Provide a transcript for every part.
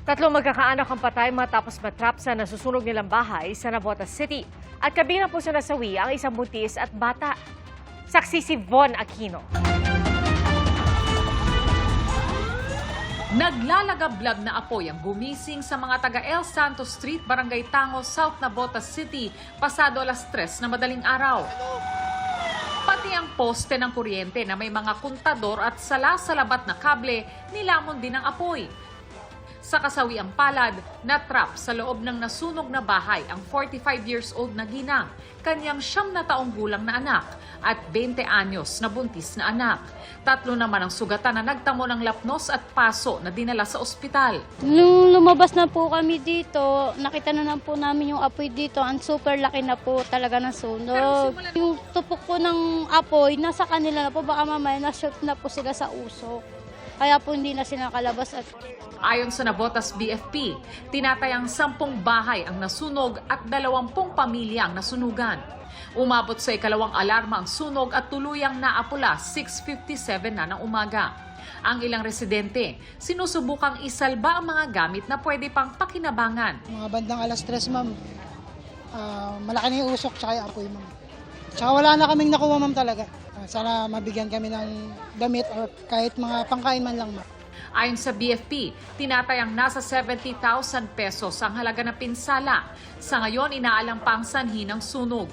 Tatlong magkakaanak ang patay matapos matrap sa nasusunog nilang bahay sa Navotas City. At kabilang po sa nasawi ang isang buntis at bata. Saksi si Von Aquino. Naglalagablab na apoy ang gumising sa mga taga El Santos Street, Barangay Tango, South Navotas City, pasado alas 3 na madaling araw. Pati ang poste ng kuryente na may mga kontador at salasalabat na kable, nilamon din ang apoy. Sa kasawiang palad, natrap sa loob ng nasunog na bahay ang 45 years old na ginang, kanyang 9 na taong gulang na anak at 20 anyos na buntis na anak. 3 naman ang sugatan na nagtamo ng lapnos at paso na dinala sa ospital. Nung lumabas na po kami dito, nakita na po namin yung apoy dito. Ang super laki na po talaga ng sunog. Yung tupok po ng apoy, nasa kanila na po. Baka mamaya na-shoot na po sila sa usok. Kaya po hindi na sila nakalabas. Ayon sa Navotas BFP, tinatayang 10 bahay ang nasunog at 20 pamilya ang nasunugan. Umabot sa ikalawang alarma ang sunog at tuluyang naapula 6:57 na ng umaga. Ang ilang residente, sinusubukang isalba ang mga gamit na pwede pang pakinabangan. Mga bandang alas 3, ma'am. Malaki na yung usok tsaka yung apoy, ma'am. Tsaka wala na kaming nakuha, ma'am, talaga. Sana mabigyan kami ng damit or kahit mga pangkain man lang, ma'am. Ayon sa BFP, tinatayang nasa 70,000 pesos ang halaga ng pinsala. Sa ngayon, inaalam pa ang sanhi ng sunog.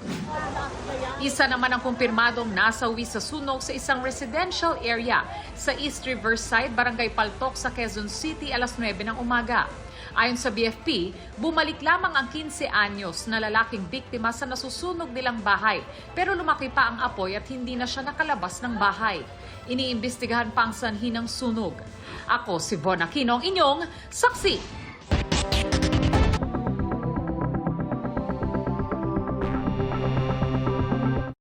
Isa naman ang kumpirmadong nasawi sa sunog sa isang residential area sa East Riverside, Barangay Paltok sa Quezon City alas 9 ng umaga. Ayon sa BFP, bumalik lamang ang 15 anyos na lalaking biktima sa nasusunog nilang bahay pero lumaki pa ang apoy at hindi na siya nakalabas ng bahay. Iniimbestigahan pa ang sanhi ng sunog. Ako si Von Aquino, inyong saksi.